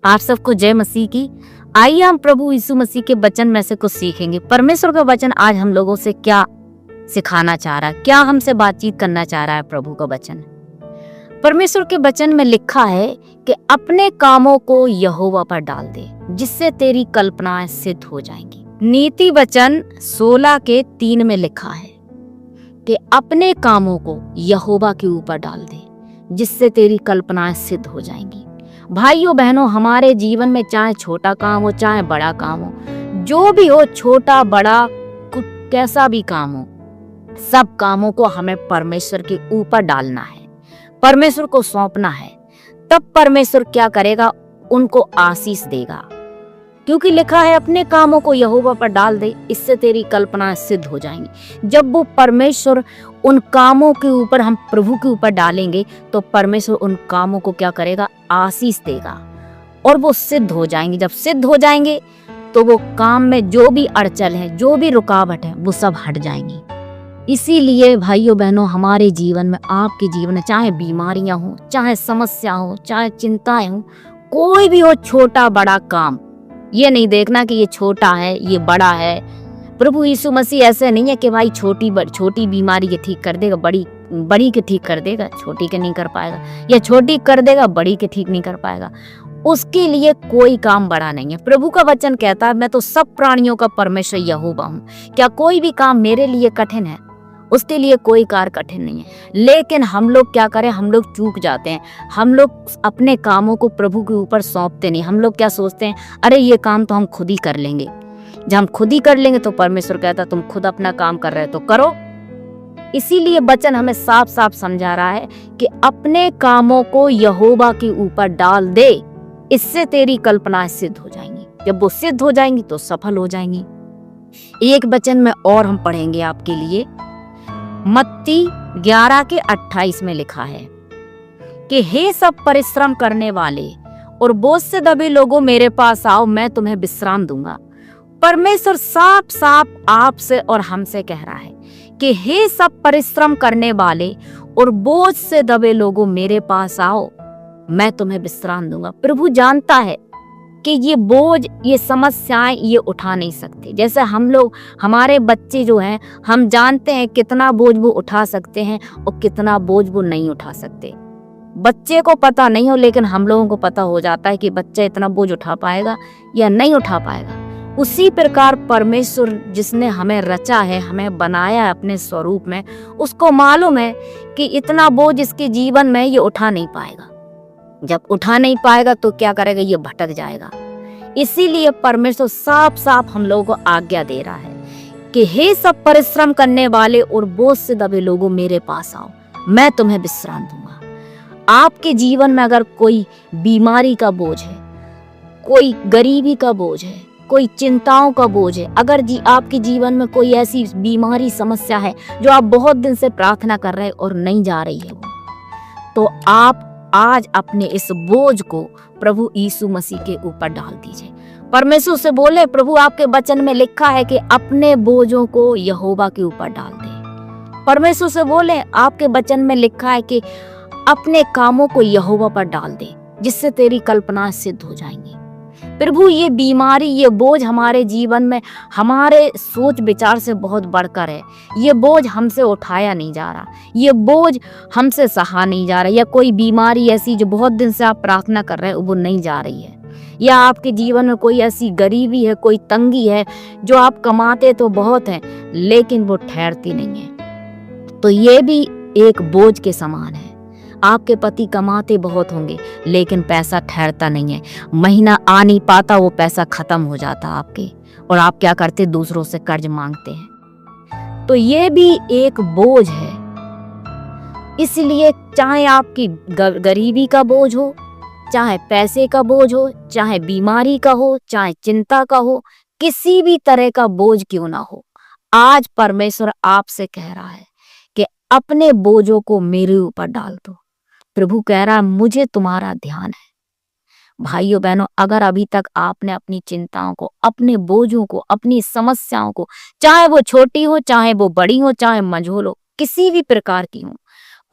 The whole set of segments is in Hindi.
आप सबको जय मसीह की। आइए हम प्रभु यीशु मसीह के वचन में से कुछ सीखेंगे। परमेश्वर का वचन आज हम लोगों से क्या सिखाना चाह रहा है, क्या हमसे बातचीत करना चाह रहा है। प्रभु का वचन, परमेश्वर के वचन में लिखा है कि अपने कामों को यहोवा पर डाल दे, जिससे तेरी कल्पनाएं सिद्ध हो जाएंगी। नीति वचन 16:3 में लिखा है कि अपने कामों को यहोवा के ऊपर डाल दे, जिससे तेरी कल्पनाएं सिद्ध हो जाएंगी। भाइयों बहनों, हमारे जीवन में चाहे छोटा काम हो चाहे बड़ा काम हो, जो भी हो, छोटा बड़ा कैसा भी काम हो, सब कामों को हमें परमेश्वर के ऊपर डालना है, परमेश्वर को सौंपना है। तब परमेश्वर क्या करेगा? उनको आशीष देगा, क्योंकि लिखा है अपने कामों को यहोवा पर डाल दे, इससे तेरी कल्पनाएं सिद्ध हो जाएंगी। जब वो परमेश्वर उन कामों के ऊपर, हम प्रभु के ऊपर डालेंगे, तो परमेश्वर उन कामों को क्या करेगा? आशीष देगा और वो सिद्ध हो जाएंगे। जब सिद्ध हो जाएंगे तो वो काम में जो भी अड़चन है, जो भी रुकावट है, वो सब हट जाएंगी। इसीलिए भाइयों बहनों, हमारे जीवन में, आपके जीवन में, चाहे बीमारियां हो, चाहे समस्या हो, चाहे चिंताएं हो, कोई भी हो, छोटा बड़ा काम, ये नहीं देखना कि ये छोटा है ये बड़ा है। प्रभु यीशु मसीह ऐसे नहीं है कि भाई छोटी बीमारी के ठीक कर देगा, बड़ी के ठीक कर देगा, छोटी के नहीं कर पाएगा, या छोटी कर देगा बड़ी के ठीक नहीं कर पाएगा। उसके लिए कोई काम बड़ा नहीं है। प्रभु का वचन कहता है, मैं तो सब प्राणियों का परमेश्वर यहोवा हूँ। क्या कोई भी काम मेरे लिए कठिन है? उसके लिए कोई कार्य कठिन नहीं है। लेकिन हम लोग क्या करें? हम लोग चूक जाते हैं। हम लोग अपने कामों को प्रभु के ऊपर सौंपते नहीं। हम लोग क्या सोचते हैं, अरे ये काम तो हम खुद ही कर लेंगे। जब हम खुद ही कर लेंगे तो परमेश्वर कहता तुम खुद अपना काम कर रहे हो तो करो। इसीलिए वचन हमें साफ साफ समझा रहा है कि अपने कामों को यहोवा के ऊपर डाल दे, इससे तेरी कल्पनाएं सिद्ध हो जाएंगी। जब वो सिद्ध हो जाएंगी तो सफल हो जाएंगी। एक वचन में और हम पढ़ेंगे आपके लिए। मत्ती 11:28 में लिखा है कि हे सब परिश्रम करने वाले और बोझ से दबे लोगों, मेरे पास आओ, मैं तुम्हें विश्राम दूंगा। परमेश्वर साफ साफ आपसे और हमसे कह रहा है कि हे सब परिश्रम करने वाले और बोझ से दबे लोगों, मेरे पास आओ, मैं तुम्हें विश्राम दूंगा। प्रभु जानता है कि ये बोझ, ये समस्याएं ये उठा नहीं सकते। जैसे हम लोग, हमारे बच्चे जो हैं, हम जानते हैं कितना बोझ वो उठा सकते हैं और कितना बोझ वो नहीं उठा सकते। बच्चे को पता नहीं हो, लेकिन हम लोगों को पता हो जाता है कि बच्चा इतना बोझ उठा पाएगा या नहीं उठा पाएगा। उसी प्रकार परमेश्वर जिसने हमें रचा है, हमें बनाया है अपने स्वरूप में, उसको मालूम है कि इतना बोझ इसके जीवन में ये उठा नहीं पाएगा। जब उठा नहीं पाएगा तो क्या करेगा? ये भटक जाएगा। इसीलिए परमेश्वर साफ साफ हम लोगों को आज्ञा दे रहा है कि हे सब परिश्रम करने वाले और बोझ से दबे लोगों, मेरे पास आओ, मैं तुम्हें विश्राम दूंगा। आपके जीवन में अगर कोई बीमारी का बोझ है, कोई गरीबी का बोझ है, कोई चिंताओं का बोझ है, अगर आपके जीवन में कोई ऐसी बीमारी समस्या है जो आप बहुत दिन से प्रार्थना कर रहे हैं और नहीं जा रही है, तो आप आज अपने इस बोझ को प्रभु यीशु मसीह के ऊपर डाल दीजिए। परमेश्वर से बोले, प्रभु आपके वचन में लिखा है कि अपने बोझों को यहोवा के ऊपर डाल दे। परमेश्वर से बोले, आपके वचन में लिखा है कि अपने कामों को यहोवा पर डाल दे, जिससे तेरी कल्पनाएं सिद्ध हो जाएंगी। प्रभु ये बीमारी, ये बोझ हमारे जीवन में हमारे सोच विचार से बहुत बढ़कर है। ये बोझ हमसे उठाया नहीं जा रहा, ये बोझ हमसे सहा नहीं जा रहा, या कोई बीमारी ऐसी जो बहुत दिन से आप प्रार्थना कर रहे हैं वो नहीं जा रही है, या आपके जीवन में कोई ऐसी गरीबी है, कोई तंगी है जो आप कमाते तो बहुत हैं लेकिन वो ठहरती नहीं है, तो ये भी एक बोझ के समान है। आपके पति कमाते बहुत होंगे लेकिन पैसा ठहरता नहीं है, महीना आ नहीं पाता, वो पैसा खत्म हो जाता आपके, और आप क्या करते? दूसरों से कर्ज मांगते हैं। तो ये भी एक बोझ है। इसलिए चाहे आपकी गरीबी का बोझ हो, चाहे पैसे का बोझ हो, चाहे बीमारी का हो, चाहे चिंता का हो, किसी भी तरह का बोझ क्यों ना हो, आज परमेश्वर आपसे कह रहा है कि अपने बोझों को मेरे ऊपर डाल दो। प्रभु कह रहा है, मुझे तुम्हारा ध्यान है। भाइयों बहनों, अगर अभी तक आपने अपनी चिंताओं को, अपने बोझों को, अपनी समस्याओं को, चाहे वो छोटी हो, चाहे वो बड़ी हो, चाहे मंझोल हो, किसी भी प्रकार की हो,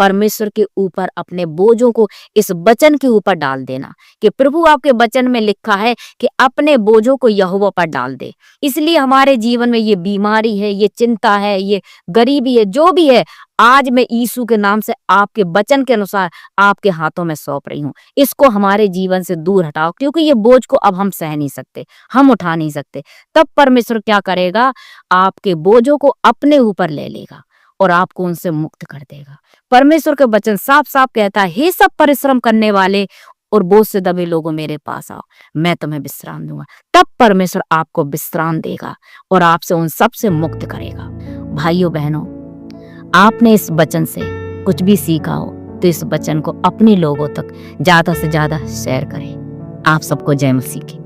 परमेश्वर के ऊपर अपने बोझों को इस वचन के ऊपर डाल देना कि प्रभु आपके वचन में लिखा है कि अपने बोझों को यहोवा पर डाल दे। इसलिए हमारे जीवन में ये बीमारी है, ये चिंता है, ये गरीबी है, जो भी है, आज मैं यीशु के नाम से आपके वचन के अनुसार आपके हाथों में सौंप रही हूँ। इसको हमारे जीवन से दूर हटाओ, क्योंकि ये बोझ को अब हम सह नहीं सकते, हम उठा नहीं सकते। तब परमेश्वर क्या करेगा, आपके बोझों को अपने ऊपर ले लेगा और आपको उनसे मुक्त कर देगा। परमेश्वर का वचन साफ साफ कहता है, हे सब परिश्रम करने वाले और बोझ से दबे लोगों मेरे पास आओ, मैं तुम्हें विश्राम दूंगा। तब परमेश्वर आपको विश्राम देगा और आपसे उन सब से मुक्त करेगा। भाइयों बहनों, आपने इस वचन से कुछ भी सीखा हो तो इस वचन को अपने लोगों तक ज्यादा से ज्यादा शेयर करें। आप सबको जय मसीह की।